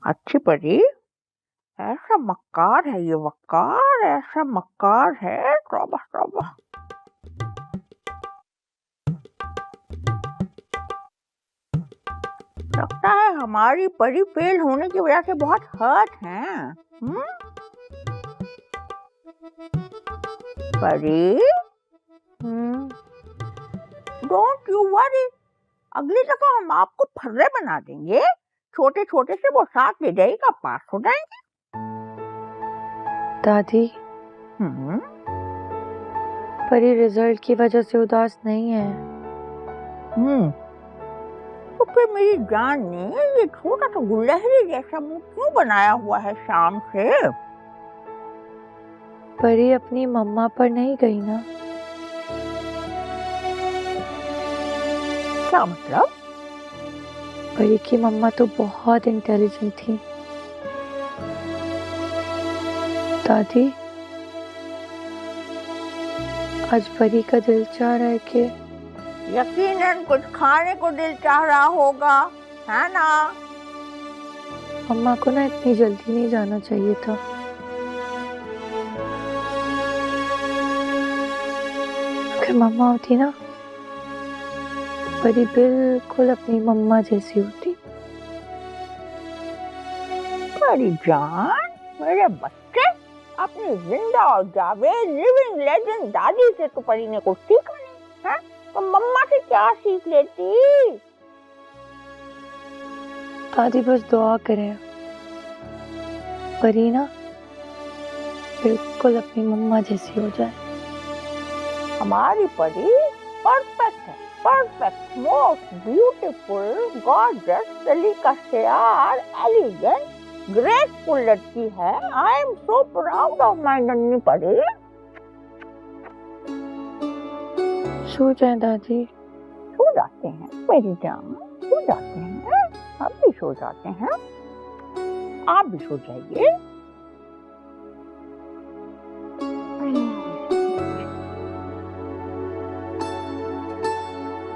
अच्छी परी, ऐसा मक्कार है ये वक्कार, ऐसा मक्कार है, तौबा तौबा। लगता है हमारी परी फेल होने की वजह से बहुत हर्ट है। परी, डोंट यू वरी, अगली दफा हम आपको फर्रे बना देंगे, छोटे छोटे से वो 7 ले जाएगा, पास हो जाएंगे। दादी, परी रिजल्ट की वजह से उदास नहीं है। तो फिर मेरी जान ने ये छोटा सा गुलहरी जैसा मुंह क्यों बनाया हुआ है शाम से? परी अपनी मम्मा पर नहीं गई ना। क्या मतलब? परी की मम्मा तो बहुत इंटेलिजेंट थी। दादी, आज परी का दिल चाह रहा है कि यकीनन कुछ खाने को दिल चाह रहा होगा, है ना? मम्मा को ना इतनी जल्दी नहीं जाना चाहिए था। अगर मम्मा होती ना, परी बिल्कुल अपनी मम्मा जैसी होती। परी जान, मेरे बच्चे, अपनी जिंदा और जावेद लिविंग लेजेंड दादी से तो परी ने कुछ सीखा नहीं, है? तो मम्मा से क्या सीख लेती? दादी बस दुआ करें, परी ना बिल्कुल अपनी मम्मा जैसी हो जाए। हमारी परी परफेक्ट है, परफेक्ट, मोस्ट ब्यूटीफुल, गॉर्जियस, सलीका शेयार, एलिगेंट, ग्रेसफुल लड़की है। I am so proud of my नन्ही परी। सो जाए दादी। सो जाते हैं मेरी जान, सो जाते हैं, हम भी सो जाते हैं, आप भी सो जाइए।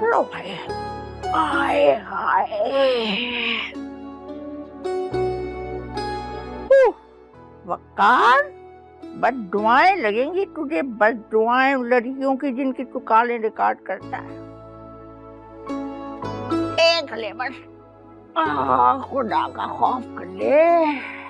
लो भाई, आए हाय, वकार, बस दुआएं लगेंगी तुझे, बस दुआएं लड़कियों की जिनकी तू काले रिकॉर्ड करता है। एक ले बस, खुदा का खौफ कर ले।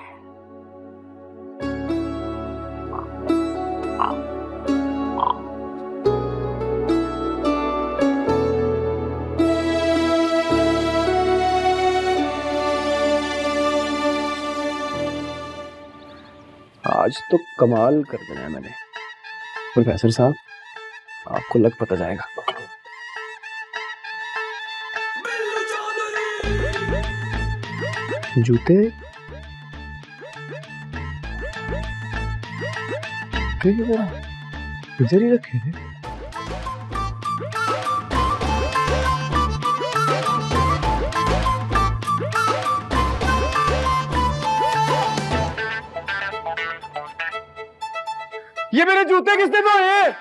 आज तो कमाल कर देना है मैंने। प्रोफेसर साहब, आपको लग पता जाएगा। जूते इधर ही रखे थे। ये मेरे जूते किसने धोए?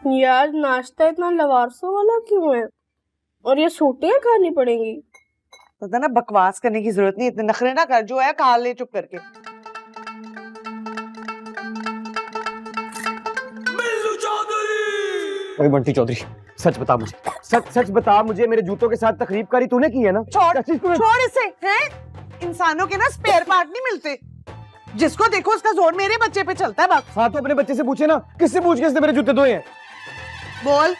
यार नाश्ता इतना लवारसों वाला क्यों है? और ये सूटियां खानी पड़ेंगी? पता ना, बकवास करने की जरूरत नहीं, इतने नखरे ना कर, जो है खा ले चुप करके। ओए बंटी चौधरी, सच बता मुझे, सच बता मुझे, मेरे जूतों के साथ तकरीब करी तूने की है ना? छोड़ इसे, हैं? इंसानों के ना स्पेयर पार्ट नहीं मिलते, जिसको देखो उसका जोर मेरे बच्चे पे चलता है। बस हाँ तो अपने बच्चे से पूछे ना, किससे पूछ के इसने मेरे जूते धोए हैं? बोल।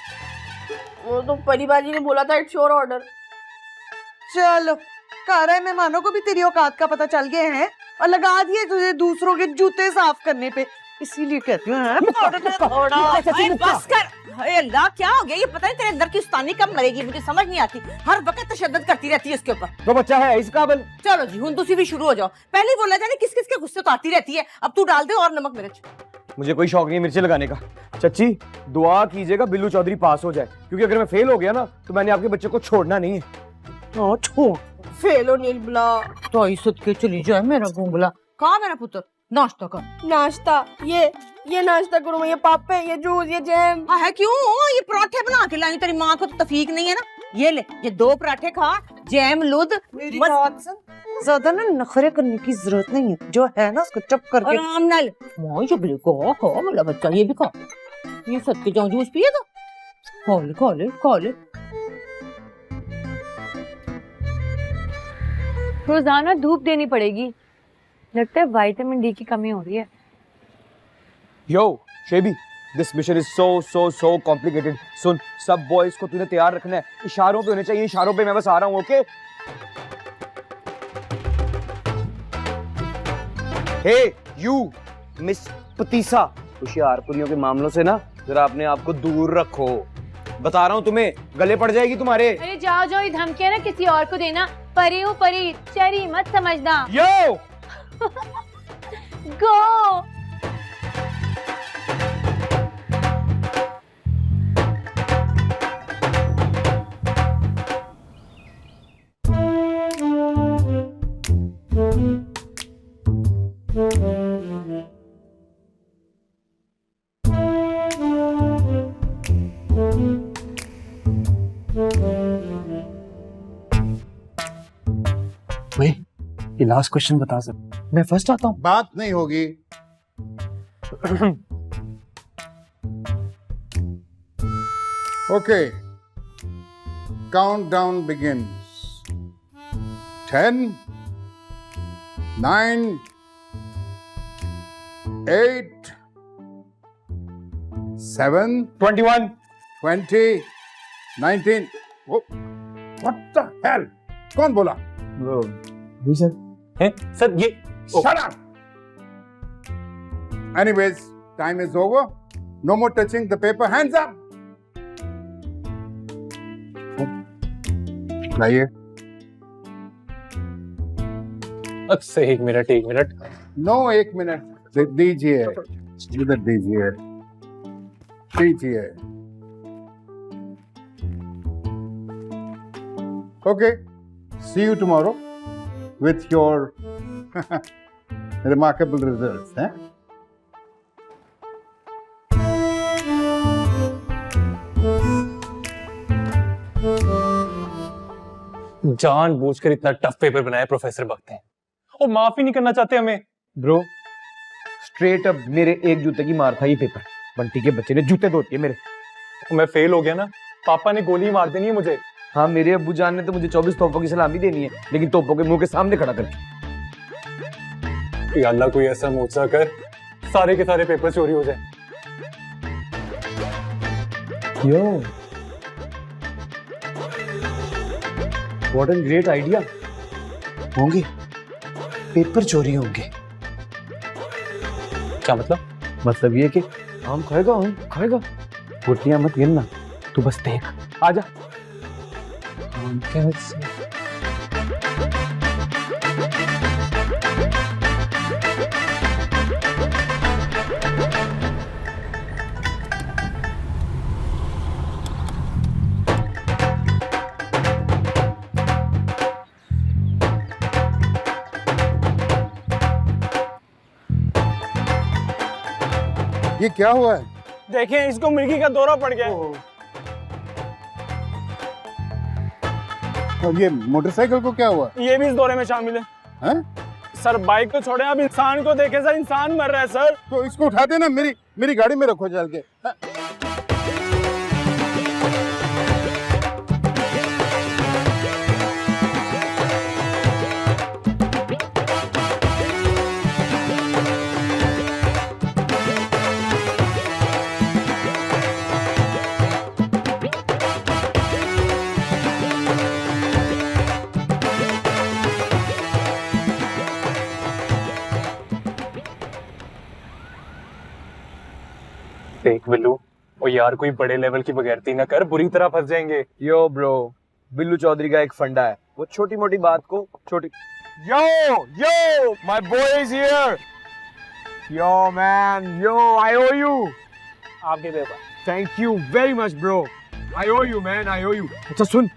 वो तो परिबाजी ने बोला था इट्स योर ऑर्डर। चलो, कह रहे मेहमानों को भी तेरी औकात का पता चल गया है और लगा दिए तुझे दूसरों के जूते साफ करने पे, इसीलिए कहती हूँ बस कर। अल्लाह, क्या हो गया? ये पता नहीं तेरे अंदर की उस्तानी कब मरेगी, मुझे समझ नहीं आती। हर वक्त तशद्दुद करती रहती है इसके ऊपर। वो बच्चा है इस काबिल। चलो जी, हुन तुसी भी शुरू हो जाओ। पहले बोला जाने किस किस के गुस्से तो आती रहती है, अब तू डाल दे और नमक मिर्च। मुझे कोई शौक नहीं है मिर्ची लगाने का। चच्ची दुआ कीजिएगा बिल्लू चौधरी पास हो जाए, क्योंकि अगर मैं फेल हो गया ना तो मैंने आपके बच्चे को छोड़ना नहीं है। छोड़ फेल हो नील बुला तो इसत के चली जाए मेरा गुंगला। कहाँ मेरा पुत्र नाश्ता कर। नाश्ता ये नाश्ता करूँ मैं, ये पापे, ये जूस, ये जैम। है क्यों? ये पराठे बना के लाई, तेरी माँ को तो तफीक नहीं है ना। ये ले, ये 2 पराठे खा, जैम लूद। मेरी बात सुन, ज्यादा ना नखरे करने की जरूरत नहीं है, जो है ना उसको चुप करके आराम नाल मोई चुगली को खा वाला बच्चा। ये भी खा, ये सत्य जाऊं जूस पिएगा। खा ले। रोजाना धूप देनी पड़ेगी, लगता है विटामिन डी की कमी हो रही है। यो शेबी, this mission is so complicated. सुन, सब बॉयज को तूने तैयार रखना है, इशारों पे होने चाहिए, इशारों पे मैं बस आ रहा हूँ। ओके? हे यू मिस पतीसा, होशियारपुरियों के मामलों से ना जरा अपने आप को दूर रखो, बता रहा हूँ तुम्हें, गले पड़ जाएगी तुम्हारे। अरे जाओ, ये धमकियां ना किसी और को देना। परी हूँ परी, चरी मत समझना। यो गो। ये लास्ट क्वेश्चन बता सर, मैं फर्स्ट आता हूँ। बात नहीं होगी। Okay, countdown begins. 10, 9, 8, 7, 21, 20, 19। What the hell? कौन बोला? जी सर। सर ये Shut up! Anyways, time is over. No more touching the paper. Hands up! लाइए। अच्छा एक मिनट। नो, 1 मिनट दीजिए, इधर दीजिए। Okay, see you tomorrow with your remarkable results. जानबूझकर इतना टफ पेपर बनाया प्रोफेसर बकते हैं और माफ ही नहीं करना चाहते हमें। ब्रो स्ट्रेट अप मेरे एक जूते की मार था ये पेपर। बंटी के बच्चे ने जूते धो दिए मेरे। मैं फेल हो गया ना, पापा ने गोली मार देनी है मुझे। हाँ, मेरे अब्बू जान ने तो मुझे 24 तोपों की सलामी देनी है, लेकिन तोपों के मुंह के सामने खड़ा करके। या अल्लाह कोई ऐसा मोचा कर सारे के सारे पेपर चोरी हो जाए। Yo what an great idea. होंगे पेपर चोरी होंगे। क्या मतलब? मतलब ये कि आम खाएगा। गुटियां मत गिनना, तू बस देख। आजा। ये क्या हुआ है? देखें, इसको मिर्गी का दौरा पड़ गया। और ये मोटरसाइकिल को क्या हुआ? ये भी इस दौरे में शामिल है। हैं? सर बाइक तो छोड़े, अब इंसान को देखे सर, इंसान मर रहा है सर। तो इसको उठा देना, मेरी गाड़ी में रखो चल के। देख बिल्लू, ओ यार कोई बड़े लेवल की बगैरती ना कर, बुरी तरह फंस जाएंगे। यो ब्रो, बिल्लू चौधरी का एक फंडा है, वो छोटी मोटी बात को छोटी। Yo my boy is here. Yo man, yo, I owe you. आपके paper. Thank you very much bro. I owe you man, I owe you. अच्छा सुन,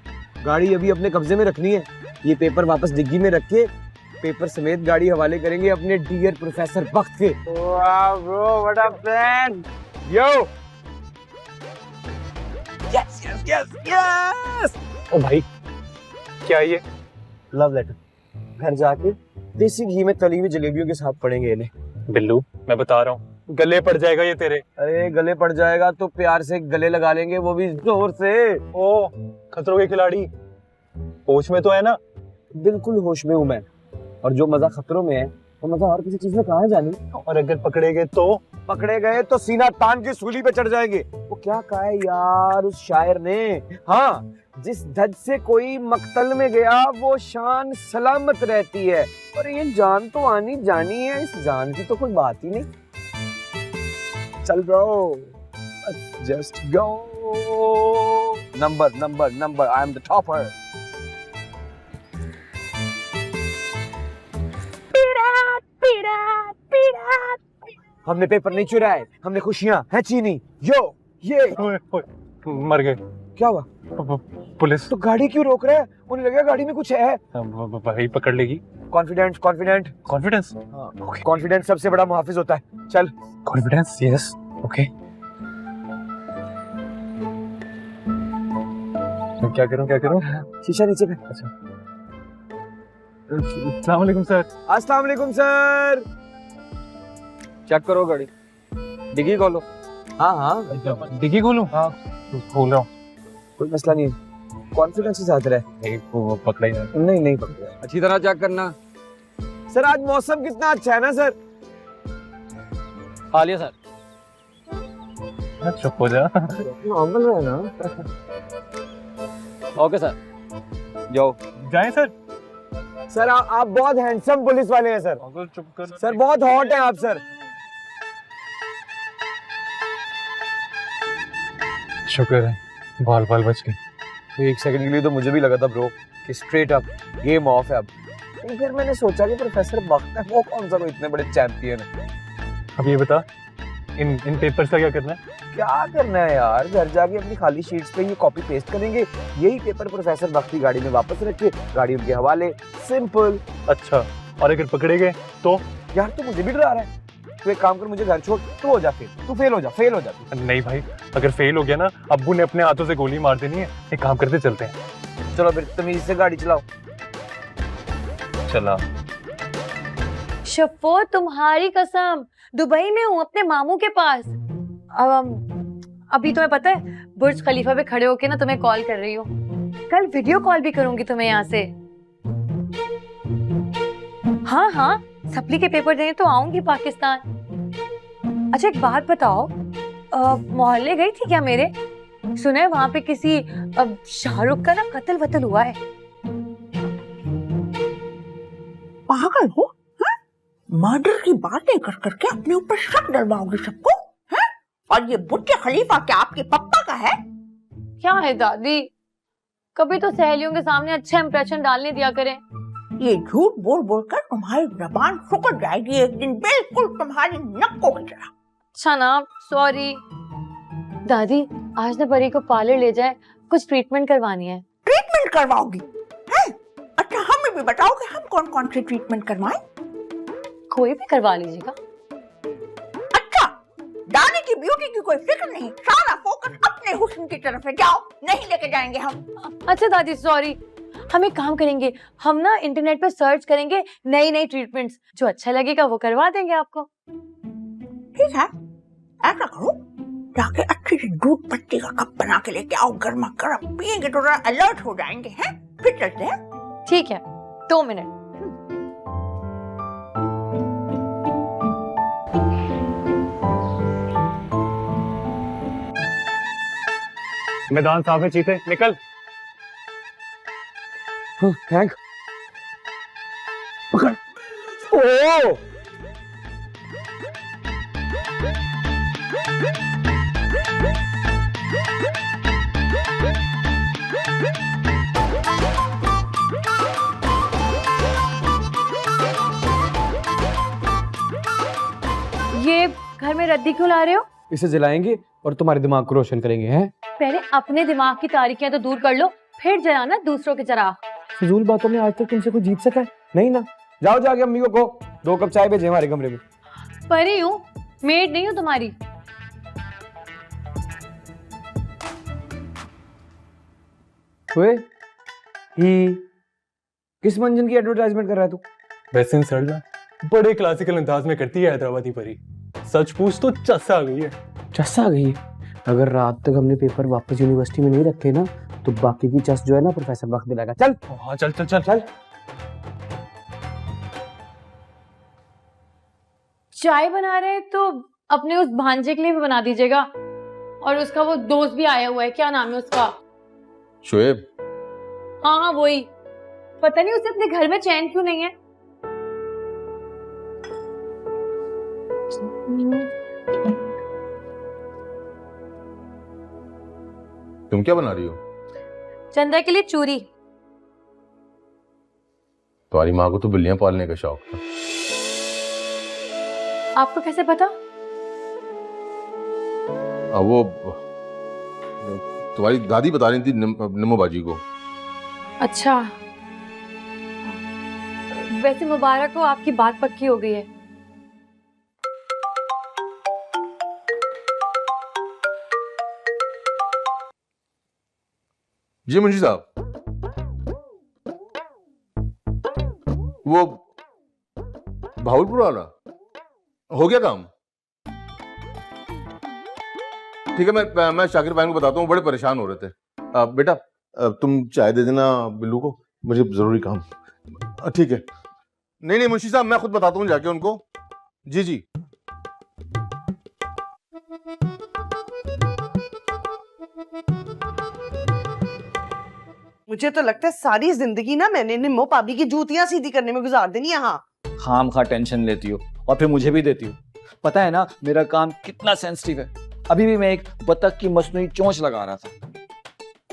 गाड़ी अभी अपने कब्जे में रखनी है। ये पेपर वापस डिग्गी में रख के पेपर समेत गाड़ी हवाले करेंगे अपने डियर प्रोफेसर बख्त के। Wow bro, what a plan. Yo. Yes, yes, yes, yes. ओ भाई, क्या ये? Love letter. घर जाके देसी घी में तली हुई जलेबियों के साथ पढ़ेंगे इन्हें। बिल्लू, मैं बता रहा हूँ, गले पड़ जाएगा ये तेरे। अरे गले पड़ जाएगा तो प्यार से गले लगा लेंगे, वो भी जोर से। ओ, खतरों के खिलाड़ी, होश में तो है ना? बिल्कुल होश में हूँ मैं। और जो मजा खतरों में है वो मजा और किसी चीज में कहाँ है जानी। और अगर पकड़े गए तो? पकड़े गए तो सीना तान के सूली पे चढ़ जाएंगे। वो क्या कहा है यार उस शायर ने, हाँ, जिस धज से कोई मक्तल में गया वो शान सलामत रहती है। और ये जान तो आनी जानी है, इस जान की तो कोई बात ही नहीं। चल bro, just go. Number I am the topper. हमने पेपर नहीं चुराए, हमने खुशियां हैं छीनी। यो ये ओए, ओए, मर गए। क्या हुआ? पुलिस तो गाड़ी क्यों रोक रहा है? उन्हें लगेगा गाड़ी में कुछ है। भाई पकड़ लेगी। कॉन्फिडेंस कॉन्फिडेंस कॉन्फिडेंस सबसे बड़ा मुहाफिज होता है। चल। Confidence, yes, okay. क्या करूं? शीशा नीचे कर। अच्छा। अस्सलाम वालेकुम सर। अस्सलाम वालेकुम सर। चेक करो गाड़ी, डिग्गी खोलो। हाँ डिग्गी खोलूं? हाँ खोल रहा हूँ। कोई मसला नहीं है, कॉन्फिडेंस के साथ रहे। नहीं, वो पकड़ा ही नहीं। नहीं पकड़ा। अच्छी तरह चेक करना। सर आज मौसम कितना अच्छा है ना सर। खा लिया सर। चुप हो जा। नॉर्मल है ना। ओके सर, जाओ। जाएं सर? सर आप बहुत हैंडसम पुलिस वाले हैं सर। अगर चुप कर। सर बहुत हॉट हैं आप सर। शुक्र है बाल बच गए। एक सेकंड के लिए तो मुझे भी लगा था ब्रो कि स्ट्रेट अप गेम ऑफ है अब। लेकिन फिर मैंने सोचा कि प्रोफेसर बख्त है, वो कौन सा कोई इतने बड़े चैंपियन है। अब ये बता, इन पेपर्स का क्या करना है? क्या करना है यार, घर जाके अपनी खाली शीट्स पे ये कॉपी पेस्ट करेंगे, यही पेपर प्रोफेसर बख्त की गाड़ी में वापस रखे, गाड़ी उनके हवाले, सिंपल। अच्छा, और अगर पकड़े गए तो? यार तू मुझे भी डरा रहा है। तू एक काम कर, मुझे घर छोड़, तू हो जा फेल, तू फेल हो जा। नहीं भाई, अगर फेल हो गया ना, अब्बू ने अपने हाथों से गोली मार देनी है। एक काम करते, चलते हैं। चलो फिर तमीज से गाड़ी चलाओ। चला। शफो, तुम्हारी कसम, दुबई में हूँ अपने मामू के पास। अभी तुम्हें पता है, बुर्ज खलीफा पे खड़े होके ना तुम्हें कॉल कर रही हूँ। कल वीडियो कॉल भी करूंगी तुम्हें यहाँ से। हाँ, सप्ली के पेपर देने तो आऊंगी पाकिस्तान। अच्छा एक बात बताओ, मोहल्ले गई थी क्या मेरे? सुना है वहां पे किसी शाहरुख का ना कत्ल वतल हुआ है। पागल हो? मर्डर की बातें कर करके अपने ऊपर शक डलवाओगे सबको, हैं? और ये बुर्ज खलीफा क्या आपके पप्पा का है? क्या है दादी, कभी तो सहेलियों के सामने अच्छा इंप्रेशन डालने दिया करें। ये झूठ बोल बोल कर तुम्हारी जबान सुकड़ जाएगी एक दिन, बिल्कुल तुम्हारी नक्कों की तरह। अच्छा ना, सॉरी। दादी आज ना परी को पार्लर ले जाए, कुछ ट्रीटमेंट करवानी है। ट्रीटमेंट करवाओगी? हैं? अच्छा हमें भी बताओगे हम कौन कौन से ट्रीटमेंट करवाएं? कोई भी करवा लीजिएगा। अच्छा, दादी की ब्यूटी की कोई फिक्र नहीं, सारा फोकस अपने हुस्न की तरफ है। जाओ, नहीं लेके जाएंगे हम। अच्छा दादी सॉरी, हम एक काम करेंगे, हम ना इंटरनेट पे सर्च करेंगे नई ट्रीटमेंट्स, जो अच्छा लगेगा वो करवा देंगे आपको। ठीक है, ऐसा करो, जाके अच्छी सी दूध पत्ती का कप बना के लेके आओ, गर्मा गर्म पियेंगे तो अलर्ट हो जाएंगे। हैं? फिर चलते हैं। ठीक है, 2 मिनट। मैदान साफ है, चीते निकल। थैंक। पकड़। ओ गद्दी क्यों ला रहे हो? इसे जलाएंगे और तुम्हारे दिमाग को रोशन करेंगे, हैं? पहले अपने दिमाग की तारीकियां तो दूर कर लो, फिर जलाना दूसरों के चराग। फजूल बातों में आज तक तुमसे कोई जीत सका है? नहीं ना। जाओ जाके अम्मी को कहो 2 कप चाय भेजे हमारे कमरे में। परी हूँ, मेड नहीं हूँ तुम्हारी। ओए, ही किस मंजन की एडवर्टाइजमेंट कर रहा है तू? वैसे सरला बड़े क्लासिकल अंदाज में करती है हैदराबादी परी। सच पूछ तो चस आ गई है। चस आ गई है? अगर रात तक हमने पेपर वापस यूनिवर्सिटी में नहीं रखे ना तो बाकी की चस जो है ना प्रोफेसर वक्त दिलाएगा। चल। हाँ चल चल चल चल। चाय बना रहे हैं तो अपने उस भांजे के लिए भी बना दीजिएगा। और उसका वो दोस्त भी आया हुआ है, क्या नाम है उसका? शोएब। हाँ हाँ वही। पता नहीं उसे अपने घर में चैन क्यों नहीं है। तुम क्या बना रही हो? चंदा के लिए चूरी। तुम्हारी माँ को तो बिल्लियां पालने का शौक था। आपको कैसे पता? वो तुम्हारी दादी बता रही थी निम्मो बाजी को। अच्छा, वैसे मुबारक हो, आपकी बात पक्की हो गई है। जी मुंशी साहब, वो भावलपुर वाला हो गया काम? ठीक है, मैं शाकिर भाई को बताता हूँ, बड़े परेशान हो रहे थे। बेटा तुम चाय दे देना बिल्लू को, मुझे जरूरी काम। ठीक है। नहीं नहीं मुंशी साहब, मैं खुद बताता हूँ जाके उनको। जी जी। मुझे तो लगता है सारी जिंदगी ना मैंने निम्मो भाभी की जूतियां सीधी करने में गुजार देनी। यहाँ खाम खा टेंशन लेती हो और फिर मुझे भी देती हो। पता है ना मेरा काम कितना सेंसिटिव है। अभी भी मैं एक बतख की मसनूई चोंच लगा रहा था।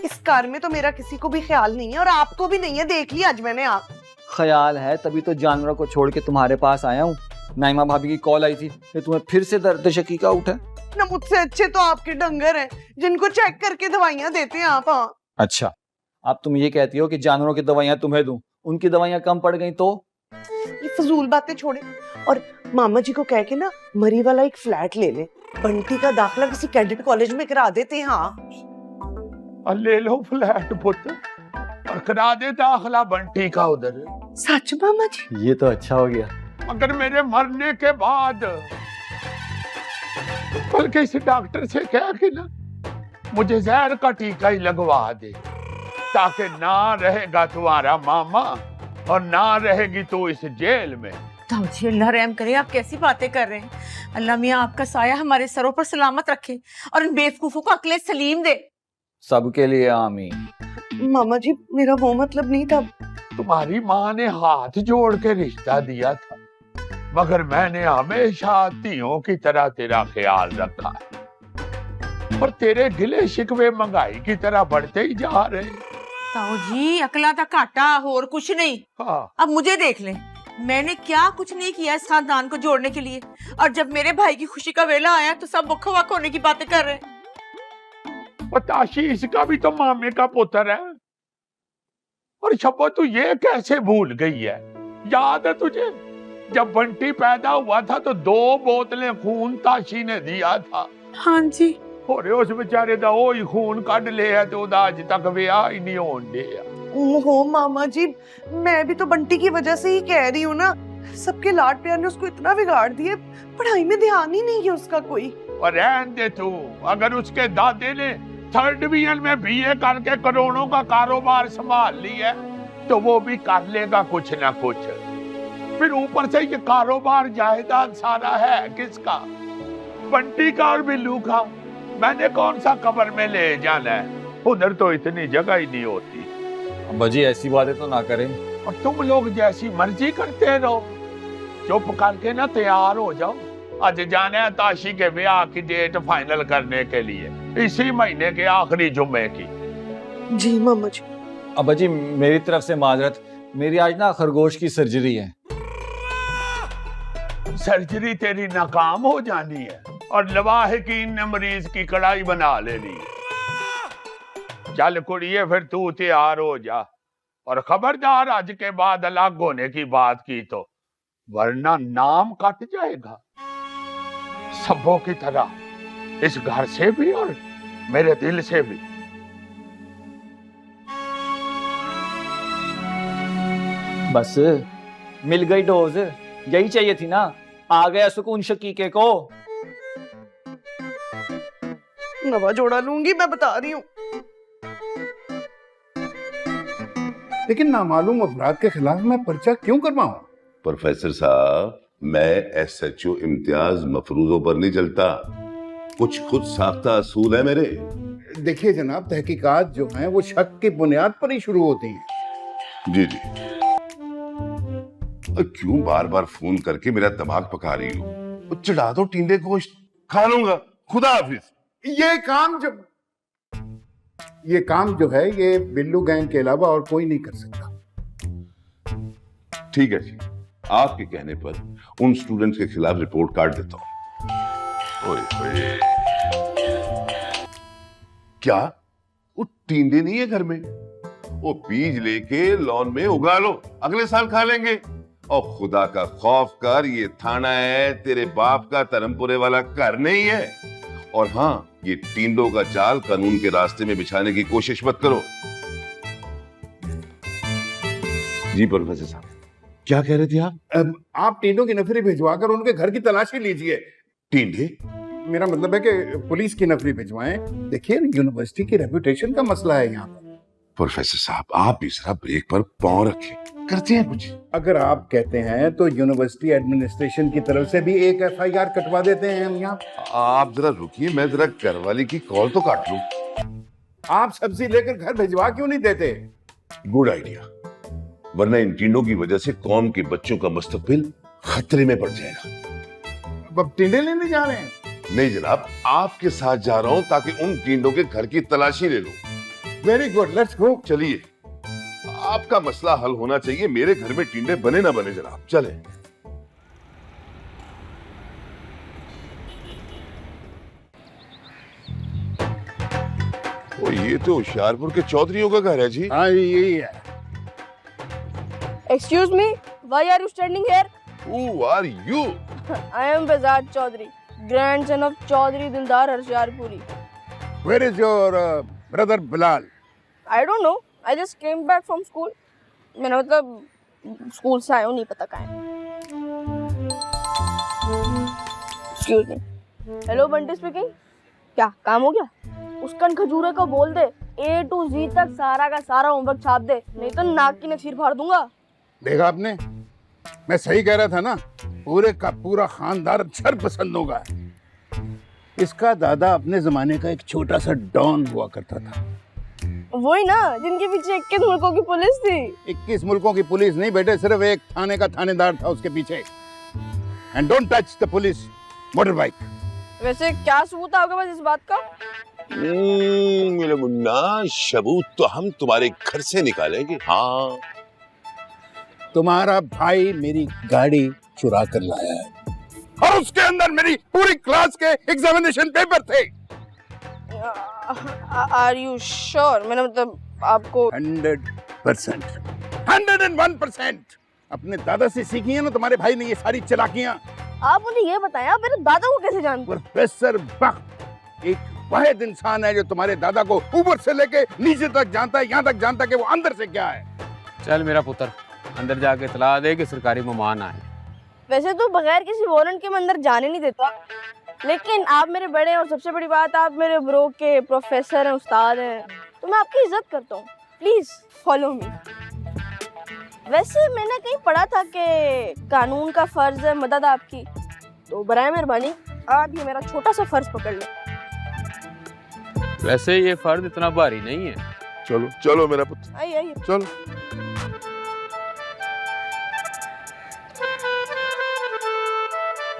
इस कार में तो मेरा किसी को भी ख्याल नहीं है और आपको भी नहीं है। देख लिया आज मैंने। आप ख्याल है तभी तो जानवरों को छोड़ के तुम्हारे पास आया हूँ। नाइमा भाभी की कॉल आई थी कि तुम्हें फिर से दर्द शकीका उठा। ना मुझसे अच्छे तो आपके डंगर हैं जिनको चेक करके दवाइयां देते हैं आप। हाँ अच्छा, अब तुम ये कहती हो कि जानवरों की दवाइयां तुम्हें दूं, उनकी दवाइयां कम पड़ गई तो? ये फजूल बातें छोड़े और मामा जी को कह के ना मरी वाला एक फ्लैट ले ले। बंटी का दाखिला किसी कैडेट कॉलेज में करा देते हैं। हाँ ले लो फ्लैट पुत्र और करा दे दाखिला बंटी का उधर। सच मामा जी? ये तो अच्छा हो गया। अगर मेरे मरने के बाद बल्कि इस डॉक्टर से कह के ना मुझे जहर का टीका ही लगवा दे, ताकि ना रहेगा तुम्हारा मामा और ना रहेगी तू इस जेल में। जी अल्लाह रहम करे, आप कैसी बातें कर रहे हैं? अल्लाह मियाँ आपका साया हमारे सरों पर सलामत रखे और इन बेवकूफों को अक्ल सलीम दे। सबके लिए आमीन। मामा जी मेरा वो मतलब नहीं था। तुम्हारी माँ ने हाथ जोड़ के रिश्ता दिया था, मगर मैंने हमेशा तियों की तरह तेरा ख्याल रखा और तेरे गिले शिकवे महंगाई की तरह बढ़ते ही जा रहे। ताऊ जी अकला का घाटा और कुछ नहीं। हाँ। अब मुझे देख ले, मैंने क्या कुछ नहीं किया इस खानदान को जोड़ने के लिए, और जब मेरे भाई की खुशी का वेला आया तो सब वक्फ वक्फ होने की बातें कर रहे हैं। ताशी इसका भी तो मामे का पुत्र है। और शब्बो तू ये कैसे भूल गई है? याद है तुझे जब बंटी पैदा हुआ था तो 2 बोतलें खून ताशी ने दिया था। हाँ जी। और उस बेचारे दा ओ ही खून कट ले है तो आज तक ब्याह ही नहीं होने दिया। ओहो मामा जी, मैं भी तो बंटी की वजह से ही कह रही हूँ ना। सबके लाड प्यार ने उसको इतना बिगाड़ दिया, पढ़ाई में ध्यान ही नहीं है उसका कोई। और रहन दे तू, अगर उसके दादे ने 3rd डिवीजन में BA करके करोड़ों का कारोबार संभाल लिया तो वो भी कर लेगा कुछ ना कुछ। फिर ऊपर से ये कारोबार जायदाद सारा है किसका? बंटी का और बिल्लू का। मैंने कौन सा कब्र में ले जाना है? उधर तो इतनी जगह ही नहीं होती। अब्बा जी ऐसी बातें तो ना करें। और तुम लोग जैसी मर्जी करते रहो। चुप करके ना तैयार हो जाओ, आज जाना है ताशी के ब्याह की डेट फाइनल करने के लिए, इसी महीने के आखिरी जुम्मे की। जी मामा जी। अब्बा जी मेरी तरफ से माजरत, मेरी आज ना खरगोश की सर्जरी है। सर्जरी तेरी नाकाम हो जानी है और लवाहिकीन ने मरीज की कड़ाई बना लेनी। चल कुड़िए फिर तू तैयार हो जा, और खबरदार आज के बाद अलग होने की बात की तो, वरना नाम कट जाएगा सबों की तरह, इस घर से भी और मेरे दिल से भी। बस मिल गई डोज, यही चाहिए थी ना। आ गया सुकून शकीके को। नवा जोड़ा लूंगी, मैं बता रही हूँ। लेकिन नामालूम अपराध के खिलाफ मैं पर्चा क्यों करवाऊं? प्रोफेसर साहब, मैं SHO इम्तियाज मफरूजों पर नहीं चलता, कुछ खुद साख्ता असूल है मेरे। देखिए जनाब, तहकीकात जो हैं वो शक की बुनियाद पर ही शुरू होती हैं। जी जी। और क्यों बार बार फोन करके मेरा दिमाग पका रही हो? चढ़ा दो टींडे गोश्त, खा लूंगा। खुदा हाफिज। ये काम जो है ये बिल्लू गैंग के अलावा और कोई नहीं कर सकता। ठीक है जी, आपके कहने पर उन स्टूडेंट्स के खिलाफ रिपोर्ट काट देता हूं। ओए ओए, क्या वो टींडे नहीं है घर में? वो बीज लेके लॉन में उगा लो, अगले साल खा लेंगे। और खुदा का खौफ कर, ये थाना है, तेरे बाप का धर्मपुरे वाला घर नहीं है। और हाँ, ये टींडों का जाल कानून के रास्ते में बिछाने की कोशिश मत करो। जी प्रोफेसर साहब, क्या कह रहे थे आप? अब आप टींडों की नफरी भिजवाकर उनके घर की तलाशी लीजिए। टींडे? मेरा मतलब है कि पुलिस की नफरी भिजवाएं। देखिए, यूनिवर्सिटी की रेपुटेशन का मसला है यहाँ पर। प्रोफेसर साहब, आप भी जरा ब्रेक पर पांव रखें, करते हैं कुछ। अगर आप कहते हैं तो यूनिवर्सिटी एडमिनिस्ट्रेशन की तरफ से भी एक FIR कटवा देते हैं हम यहाँ। आप जरा रुकिए, मैं जरा घरवाली की कॉल तो काट लूं। आप सब्जी लेकर घर भिजवा क्यों नहीं देते? गुड आइडिया, वरना इन टींडों की वजह से कौम के बच्चों का मुस्तकबिल खतरे में पड़ जाएगा। अब टींडे लेने जा रहे हैं? नहीं जनाब, आपके साथ जा रहा हूं ताकि उन टींडों के घर की तलाशी ले लूं। Very good, let's go. चलिए, आपका मसला हल होना चाहिए, मेरे घर में टींडे बने ना बने जनाब। चले। ओ, ये तो होशियारपुर के चौधरियों का घर है जी। हाँ, यही है। Excuse me, why are you standing here? Who are you? I am Bezad Chaudhary, grandson of Chaudhary Dildar Harsharpuri. Where is your brother Bilal? I don't know. I just came back from school. मैंने मतलब school से आया हूँ, नहीं पता कहाँ है। Excuse me. Hello, Bunty speaking. क्या काम हो गया? उस कन खजूरे को बोल दे A to Z तक सारा का सारा होमवर्क छाप दे, नहीं तो नाक की नसीर फाड़ दूंगा। देखा आपने, मैं सही कह रहा था ना, पूरे का पूरा खानदार अक्षर पसंद होगा। इसका दादा अपने जमाने का एक छोटा सा डॉन हुआ करता था। वही ना, जिनके पीछे 21 मुल्कों की पुलिस थी। 21 मुल्कों की पुलिस नहीं बेटे, सिर्फ एक थाने का थानेदार था उसके पीछे। And don't touch the police motor bike. वैसे क्या सबूत है आपके पास इस बात का? मेरे मुन्ना, सबूत तो हम तुम्हारे घर से निकालेंगे। हाँ, तुम्हारा भाई मेरी गाड़ी चुरा कर लाया है और उसके अंदर मेरी पूरी क्लास के एग्जामिनेशन पेपर थे। Are you sure? मैंने मतलब आपको 100%, 101% अपने दादा से सीखी है ना तुम्हारे भाई ने ये सारी चालाकियां। आप मुझे ये बताएं, आप मेरे दादा को कैसे जानते? प्रोफेसर बख्त एक वाहिद इंसान है जो तुम्हारे दादा को ऊपर से लेके नीचे तक जानता है, यहाँ तक जानता है कि वो अंदर से क्या है। चल मेरा पुत्र, अंदर जाके इतला दे कि सरकारी मेहमान आए। वैसे तो बगैर किसी वारंट के मैं अंदर जाने नहीं देता, लेकिन आप मेरे बड़े हैं और सबसे बड़ी बात आप मेरे ब्रो के प्रोफेसर हैं, उस्ताद हैं, तो मैं आपकी इज्जत करता हूँ। Please follow me. वैसे मैंने कहीं पढ़ा था कि कानून का फर्ज है मदद आपकी, तो बराए मेहरबानी आप ये मेरा छोटा सा फर्ज पकड़ लो। वैसे ये फर्ज इतना भारी नहीं है। चलो चलो मेरा पुत्र, आइए आइए। चलो।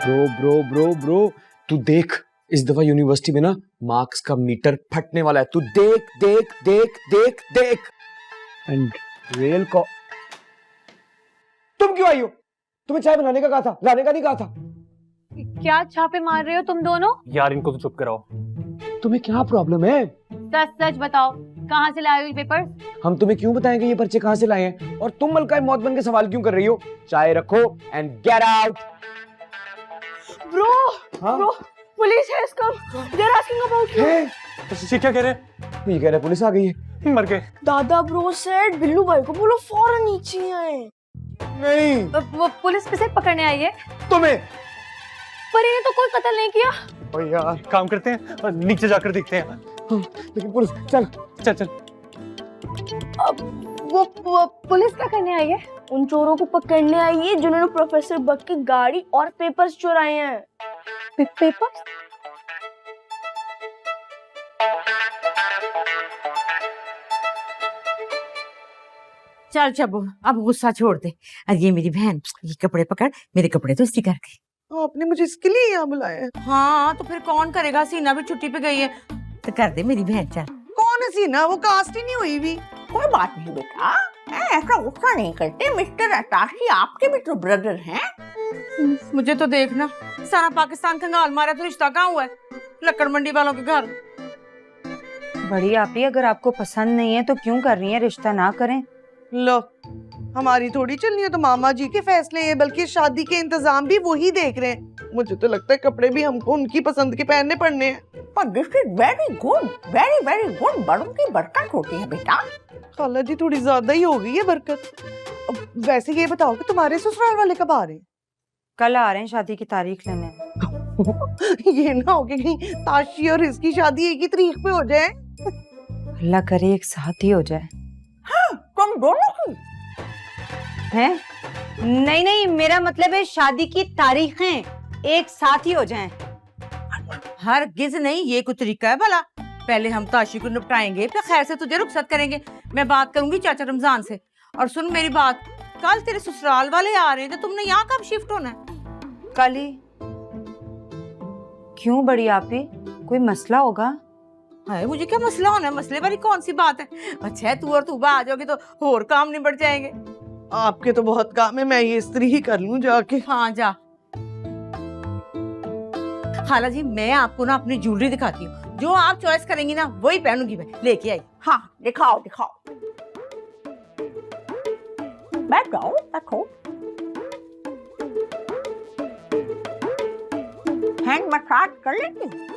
ब्रो ब्रो ब्रो ब्रो, तू देख, इस दफा यूनिवर्सिटी में ना मार्क्स का मीटर फटने वाला है। तू देख देख देख देख देख। एंड रेल को तुम क्यों आई हो? तुम्हें चाय बनाने का कहा था, लाने का नहीं कहा था। क्या छापे मार रहे हो तुम दोनों? यार इनको तो चुप कराओ। तुम्हें क्या प्रॉब्लम है? सच सच बताओ, कहाँ से लाए हो ये पेपर्स? हम तुम्हें क्यों बताएंगे ये पर्चे कहाँ से लाए हैं? और तुम मलकाए मौत बन के सवाल क्यों कर रही हो? चाय रखो एंड गेट आउट। ब्रो हाँ? ब्रो पुलिस है इसका, they are asking about you. ये क्या कह रहे हैं? ये कह रहे पुलिस आ गई है। मर गए। दादा ब्रो सेड बिल्लू भाई को बोलो फौरन नीचे आए। नहीं, वो पुलिस किसे पकड़ने आई है? तुम्हें। पर ये तो कोई कत्ल नहीं किया। ओ यार, काम करते हैं और नीचे जाकर देखते हैं। लेकिन पुलिस, चल चल चल। वो पुलिस क्या करने आई है? उन चोरों को पकड़ने आई है जिन्होंने प्रोफेसर बक की गाड़ी और पेपर्स चुराए हैं। पेपर्स? चल चबो, अब गुस्सा छोड़ दे। और ये मेरी बहन, ये कपड़े पकड़, मेरे कपड़े तो इस्त्री कर दे। आपने मुझे इसके लिए यहाँ बुलाया है? हाँ तो फिर कौन करेगा, सीना भी छुट्टी पे गई है तो कर दे मेरी बहन। चल। कौन है सीना? वो कास्ट ही नहीं हुई भी। कोई बात नहीं बेटा, ऐसा गुस्सा नहीं करते। मिस्टर अताशी आपके भी तो ब्रदर हैं। मुझे तो देखना, सारा पाकिस्तान खंगाल मारा तो रिश्ता कहाँ हुआ है? लक्कड़ मंडी वालों के घर। बड़ी आपी, अगर आपको पसंद नहीं है तो क्यों कर रही हैं? रिश्ता ना करें। लो, हमारी थोड़ी चलनी है तो मामा जी के फैसले हैं, बल्कि शादी के इंतजाम भी वही देख रहे हैं। मुझे तो लगता है कपड़े भी हमको उनकी पसंद के पहनने पड़ने हैं। पर this is very good, very very good. बड़ों की बरकत होती है बेटा। खाला जी थोड़ी ज्यादा ही हो गई है बरकत। अब वैसे ये बताओ कि तुम्हारे ससुराल वाले कब आ रहे हैं? कल आ रहे हैं शादी की तारीख लेने। ये ना हो कि कहीं ताशी और इसकी शादी एक ही तारीख पे हो जाए। अल्लाह करे एक साथ ही हो जाए। हाँ, तुम दोनों की हैं? नहीं नहीं, मेरा मतलब है शादी की तारीखें एक साथ ही हो जाएं। हरगिज नहीं, ये कोई तरीका है भला? पहले हम ताशी को निपटाएंगे, फिर खैर से तुझे रुखसत करेंगे। मैं बात करूंगी चाचा रमजान से। और सुन मेरी बात, कल तेरे ससुराल वाले आ रहे हैं, तो तुमने यहाँ कब शिफ्ट होना है? कल ही। क्यों बड़ी आपी, कोई मसला होगा? हाय, मुझे क्या मसला होना है? मसले वाली कौन सी बात है? अच्छा तू और तूबा आ जाओगे तो और काम निबट जाएंगे। आपके तो बहुत काम है, मैं ये इस्त्री ही कर लूं जाके। हाँ जा। खाला जी, मैं आपको ना अपनी ज्वेलरी दिखाती हूँ, जो आप चॉइस करेंगी ना वही पहनूंगी मैं। लेके आई। हाँ दिखाओ दिखाओ। बैठ जाओ, बैठो। हैंड मसाज कर लेती हूँ।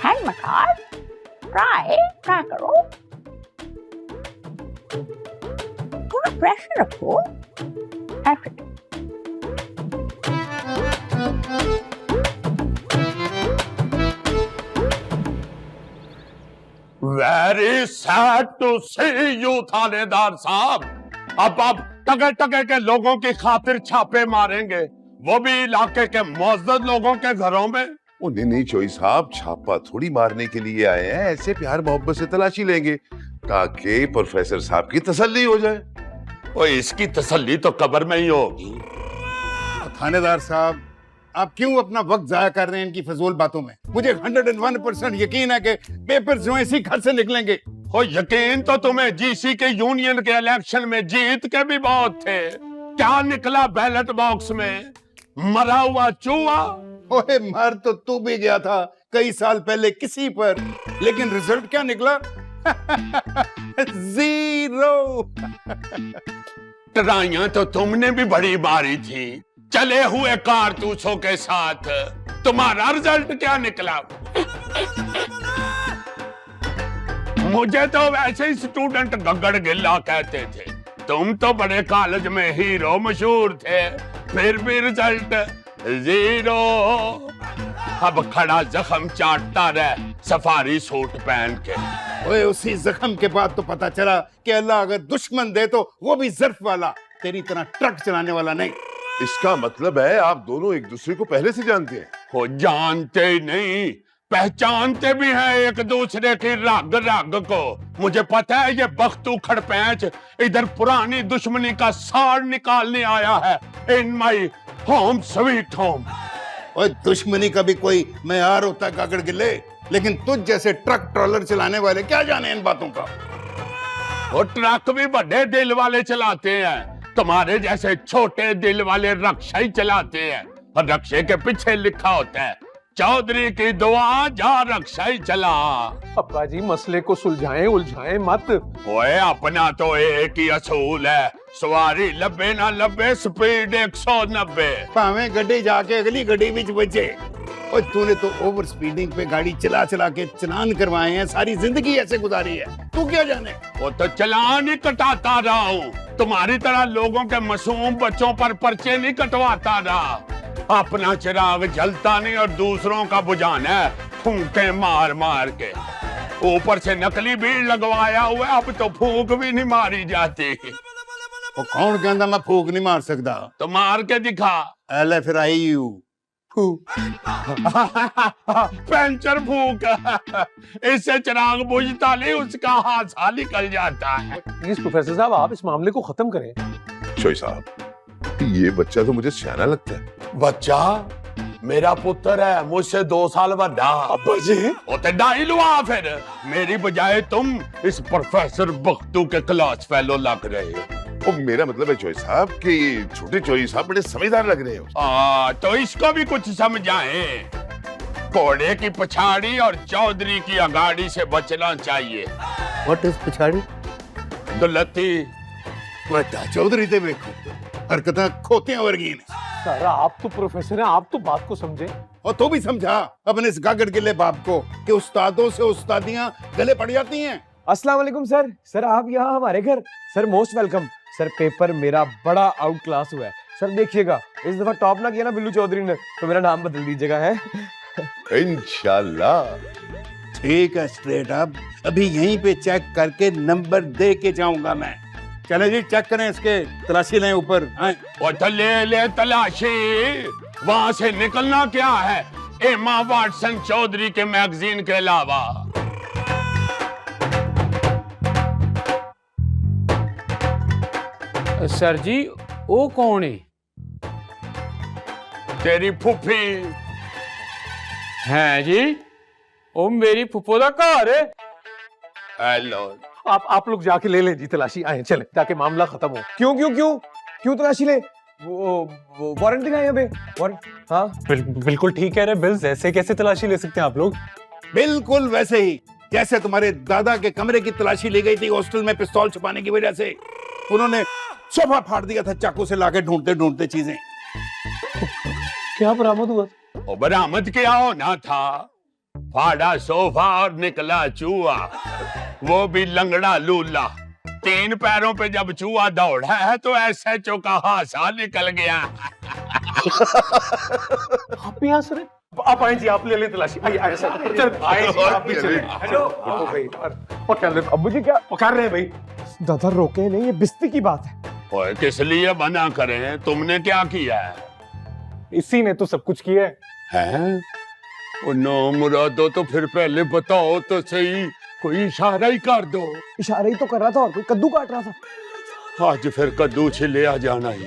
हैंड मसाज ट्राई करो। थोड़ा प्रेशर रखो। ऐसे। Very sad to see you थानेदार साहब। अब आप टके टके के लोगों की खातिर छापे मारेंगे, वो भी इलाके के मुअज्जज लोगों के घरों में। नहीं नहीं चोई साहब, छापा थोड़ी मारने के लिए आए हैं, ऐसे प्यार मोहब्बत से तलाशी लेंगे ताकि प्रोफेसर साहब की तसल्ली हो जाए। और इसकी तसल्ली तो कब्र में ही होगी। थानेदार साहब, आप क्यों अपना वक्त जाया कर रहे हैं इनकी फजूल बातों में? मुझे 101% यकीन है कि पेपर जो इसी घर से निकलेंगे। हो यकीन तो तुम्हें जीसी के यूनियन के इलेक्शन में जीत के भी बहुत थे। क्या निकला बैलेट बॉक्स में? मरा हुआ चूहा। ओए मर तो तू भी गया था कई साल पहले किसी पर, लेकिन रिजल्ट क्या निकला? जीरो। ट्राइयां तो तुमने भी बड़ी मारी थी चले हुए कारतूसों के साथ। तुम्हारा रिजल्ट क्या निकला? मुझे तो वैसे ही स्टूडेंट गगड़ गिल्ला कहते थे। तुम तो बड़े कॉलेज में हीरो मशहूर थे, फिर भी रिजल्ट जीरो। अब खड़ा जख्म चाटता रहे सफारी सूट पहन के। ओए उसी जख्म के बाद तो पता चला कि अल्लाह अगर दुश्मन दे तो वो भी ज़र्फ वाला, तेरी तरह ट्रक चलाने वाला नहीं। इसका मतलब है आप दोनों एक दूसरे को पहले से जानते हैं? हो जानते ही नहीं, पहचानते भी हैं एक दूसरे की रग रग को। मुझे पता है ये बख्तू खड़पैंच इधर पुरानी दुश्मनी का साड़ निकालने आया है। इन माई होम स्वीट होम। और दुश्मनी का भी कोई मेयार होता है गागड़ गिले, लेकिन तुझ जैसे ट्रक ट्रॉलर चलाने वाले क्या जाने इन बातों का। वो ट्रक भी बड़े दिल वाले चलाते हैं, तुम्हारे जैसे छोटे दिल वाले रक्षा ही चलाते हैं। रक्षे के पीछे लिखा होता है चौधरी की दुआ जा रक्षा ही चला। अब्बा जी मसले को सुलझाएं उलझाएं मत। ओए अपना तो एक ही असूल है, सवारी लब्बे ना लब्बे स्पीड 190। भावे गड्डी जाके अगली गड्डी बिच बचे। और तूने तो ओवर स्पीडिंग पे गाड़ी चला चला के चलान करवाए हैं, सारी जिंदगी ऐसे गुजारी है, तू क्या जाने। वो तो चलान ही कटाता रहा हूँ, तुम्हारी तरह लोगों के मासूम बच्चों पर पर्चे नहीं कटवाता रहा। अपना चिराग जलता नहीं और दूसरों का बुझाना है फूंके मार मार के। ऊपर से नकली भीड़ लगवाया हुआ है, अब तो फूंक भी नहीं मारी जाती। वो कौन कहता मैं फूक नहीं मार सकता? तो मार के दिखा। एल फिर आई यू पंचर फूक। इससे चिराग बुझता नहीं, उसका हादसा निकल जाता है। प्लीज प्रोफेसर साहब आप इस मामले को खत्म करें। शोई साहब ये बच्चा तो मुझे सियाना लगता है। बच्चा मेरा पुत्र है, मुझसे 2 साल बड़ा। अब्बा जी वो तो ढाई लुआ फिर। मेरी बजाय तुम इस प्रोफेसर बख्तू के क्लास फेलो लग रहे हो। वो मेरा मतलब है चोई साहब कि छोटे चोई साहब बड़े समझदार लग रहे हो। तो इसको भी कुछ समझाएं। घोड़े की पछाड़ी और चौधरी की अगाड़ी से बचना चाहिए। व्हाट इज पछाड़ी? दुलती बता चौधरी ते देखो हरकतां खोतियां वर्गी ने। सर आप तो प्रोफेसर हैं, आप तो बात को समझे। और तो भी समझा अपने इस गागड़ गिले बाप को कि उस्तादों से उस्तादियां गले पड़ जाती हैं। अस्सलाम वालेकुम सर। सर आप यहाँ हमारे घर। Sir most welcome. Sir paper मेरा बड़ा आउट क्लास हुआ है सर, देखिएगा इस दफा टॉप ना किया ना बिल्लू चौधरी ने तो मेरा नाम बदल दीजिएगा है। इंशाल्लाह। ठीक है स्ट्रेट अप, अभी यहीं पे चेक करके नंबर दे के जाऊंगा मैं। चले जी चेक करें, इसके तलाशी लें ऊपर। तो ले तलाशी। वहां से निकलना क्या है एमा वाटसन चौधरी के मैगजीन के अलावा। सर जी वो कौन है? तेरी फुफी है जी, वो मेरी फुफो का घर है। हेलो आप लोग जाके ले लें जी तलाशी, आए चले ताकि मामला खत्म हो। क्यों क्यों क्यों क्यों तलाशी ले? वो वारंट दिखाए यहाँ पे वारंट। हाँ बिल्कुल ठीक कह रहे बिल्स, ऐसे कैसे तलाशी ले सकते हैं आप लोग? बिल्कुल वैसे ही जैसे तुम्हारे दादा के कमरे की तलाशी ली गई थी हॉस्टल में पिस्तौल छुपाने की वजह से। उन्होंने सोफा फाड़ दिया था चाकू से लाके ढूंढते ढूंढते चीजें। क्या बरामद हुआ? वो बरामद क्या होना था? फाड़ा सोफा और निकला चूहा, वो भी लंगड़ा लूला। 3 पैरों पे जब चूहा दौड़ा है तो ऐसे चौका हासा निकल गया। आप भी यहाँ सर? आप आए जी, आप ले लें तलाशी। आइए सर, चल आए जी, आप भी चले। हेलो भाई, और क्या अब्बू जी क्या कर रहे हैं भाई? दादा रोके नहीं, ये बिस्ती की बात है। ओए किस लिए मना करें, तुमने क्या किया है? इसी ने तो सब कुछ किया है? ओ नो मुरादो, तो फिर पहले बताओ तो सही, कोई इशारा ही कर दो। इशारा ही तो कर रहा था और कोई कद्दू काट रहा था। आज फिर कद्दू छिले आ जाना ही।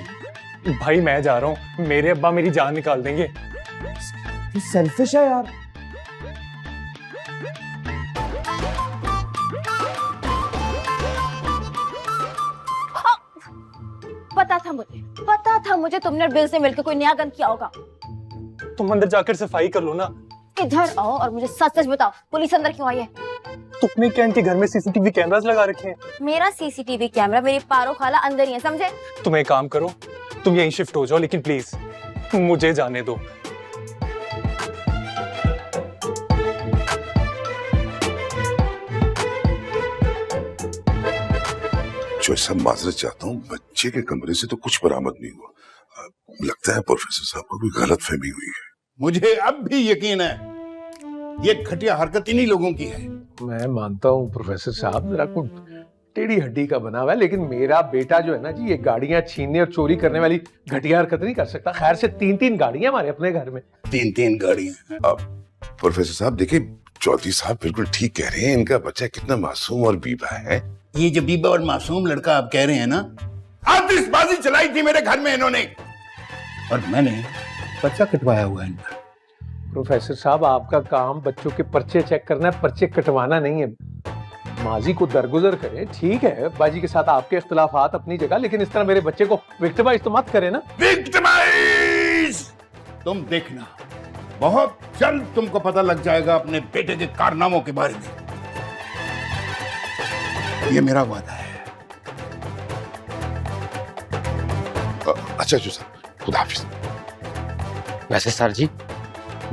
भाई मैं जा रहा हूँ, मेरे अब्बा मेरी जान निकाल देंगे। सेल्फिश है यार। पता था मुझे तुमने बिल से मिलकर कोई नया गन किया होगा। तुम अंदर जाकर सफाई कर लो ना। इधर आओ और मुझे सच सच बताओ, पुलिस अंदर क्यों आई है? तुमने क्या इनके घर में सीसीटीवी कैमरास लगा रखे हैं? मेरा सीसीटीवी कैमरा मेरी पारो खाला अंदर ही है, समझे? तुम एक काम करो, तुम यहीं शिफ्ट हो जाओ, लेकिन प्लीज मुझे जाने दो। जो सब माजरत चाहता हूँ, बच्चे के कमरे से तो कुछ बरामद नहीं हुआ। लगता है प्रोफेसर साहब को कोई गलतफहमी हुई है। मुझे अब भी यकीन है ये घटिया हरकत इन्हीं लोगों की है। मैं मानता हूँ प्रोफेसर साहब जरा कुछ टेढ़ी हड्डी का बना हुआ है, लेकिन मेरा बेटा जो है ना जी, ये गाड़ियां छीनने और चोरी करने वाली घटिया हरकत नहीं कर सकता। खैर से 3-3 गाड़ियां हमारे अपने घर में। 3-3 गाड़ियां? प्रोफेसर साहब देखिए, चौधरी साहब बिल्कुल ठीक कह रहे हैं। इनका बच्चा कितना मासूम और बीबा है। ये जो बीबा और मासूम लड़का आप कह रहे हैं ना, आतिशबाजी चलाई थी मेरे घर में इन्होंने, और मैंने पर्चा कटवाया हुआ है इनका। प्रोफेसर साहब आपका काम बच्चों के पर्चे चेक करना है, पर्चे कटवाना नहीं है। माजी को दरगुजर करें, ठीक है बाजी के साथ आपके इख्तिलाफात अपनी जगह, लेकिन इस तरह मेरे बच्चे को विक्टिमाइज तो मत करें ना। विक्टिमाइज तुम देखना, बहुत जल्द तुमको पता लग जाएगा अपने बेटे के कारनामों के बारे में। ये मेरा वादा है। अच्छा सर, खुदा हाफिज। वैसे सर जी,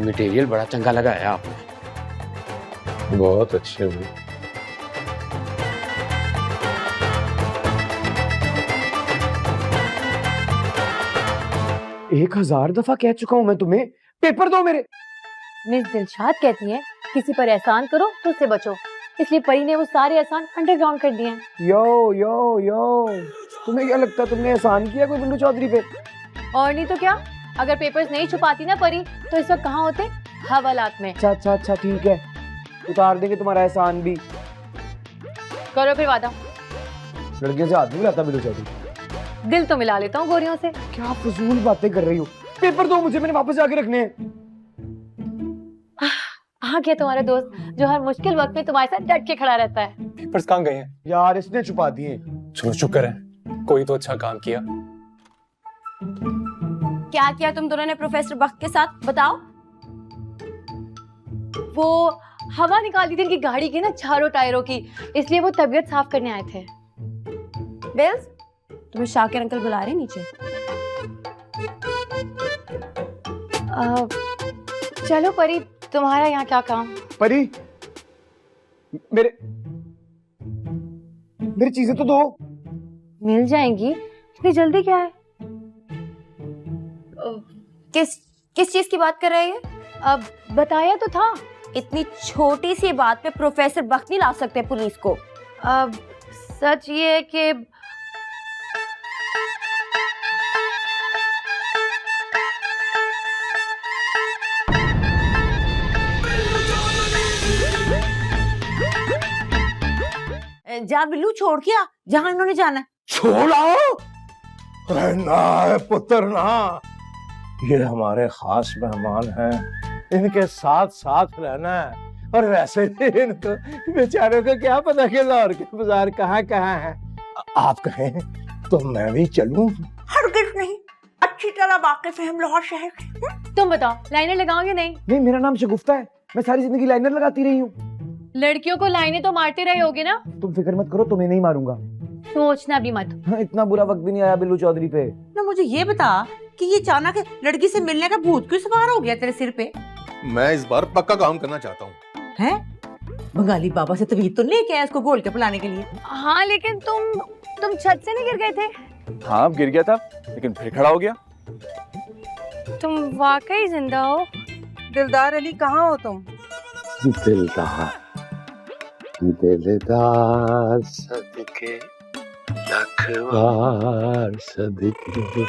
मटेरियल बड़ा चंगा लगाया आपने। बहुत अच्छे हुए। एक 1000 दफा कह चुका हूं मैं तुम्हें, पेपर दो मेरे। मिस दिलशाद कहती हैं किसी पर एहसान करो तो उससे बचो, इसलिए परी ने वो सारे एहसान अंडरग्राउंड कर दिए हैं। यो यो यो, तुम्हें क्या लगता है तुमने एहसान किया कोई बिल्लू चौधरी पे? और नहीं तो क्या, अगर पेपर्स नहीं छुपाती ना परी तो इस वक्त कहाँ होते? हवालात में। अच्छा ठीक है, उतार देंगे तुम्हारा एहसान भी। करो फिर वादा। लड़कियों से हाथ नहीं मिलाता बिल्लू चौधरी। दिल तो मिला लेता हूँ गोरियों से। क्या फजूल बातें कर रही हो? पेपर दो मुझे, मैंने वापस जाके रखने हैं। हाँ क्या तुम्हारा दोस्त जो हर मुश्किल वक्त में तुम्हारे साथ डट के खड़ा रहता है। पेपर्स कहाँ गए हैं? यार इसने छुपा दिए। चलो चुप करें, कोई तो अच्छा काम किया। क्या किया तुम दोनों ने प्रोफेसर बख्त के साथ, बताओ? वो हवा निकाली थी इनकी गाड़ी की ना चारों टायरों की, इसलिए वो तबीयत साफ करने आए थे। बेल्स, तुम्हें शाकिर अंकल बुला रहे नीचे। चलो परी, तुम्हारा यहाँ क्या काम? परी, मेरे चीजें तो दो। मिल जाएंगी, इतनी जल्दी क्या है? किस चीज की बात कर रहे हैं? अब बताया तो था। इतनी छोटी सी बात पे प्रोफेसर बख्त नहीं ला सकते पुलिस को। अब सच ये है कि जा बिल्लू, छोड़ के आ जहां इन्होंने जाना है। छोड़ो, रहना है पुत्र ना, ये हमारे खास मेहमान हैं, इनके साथ साथ रहना है। और वैसे भी इनको बेचारों को क्या पता कि लाहौर के बाजार कहाँ कहाँ है। आप कहें तो मैं भी चलूं? हरगिज नहीं, अच्छी तरह वाकिफ है हम लाहौर शहर के। तुम बताओ, लाइनर लगाओगे नहीं? नहीं, मेरा नाम शगुफ्ता है, मैं सारी जिंदगी लाइनर लगाती रही हूँ। लड़कियों को लाइनें तो मारते रहे होगे ना? तुम फिक्र मत करो, तुम्हें नहीं मारूंगा। सोचना भी मत। हाँ, इतना बुरा वक्त भी नहीं आया बिल्लू चौधरी पे। ना मुझे ये बता कि ये अचानक लड़की से मिलने का भूत क्यों सवार हो गया तेरे सिर पे? मैं इस बार पक्का काम करना चाहता हूँ। हैं? बंगाली बाबा से तवीज तो लेके आया इसको गोल के पिलाने के लिए। हाँ लेकिन तुम छत से नहीं गिर गए थे? हाँ गिर गया था, लेकिन फिर खड़ा हो गया। तुम वाकई जिंदा हो। दिलदार अली, कहाँ हो तुम? दिलदार दिलदार सदके लखवार सदके।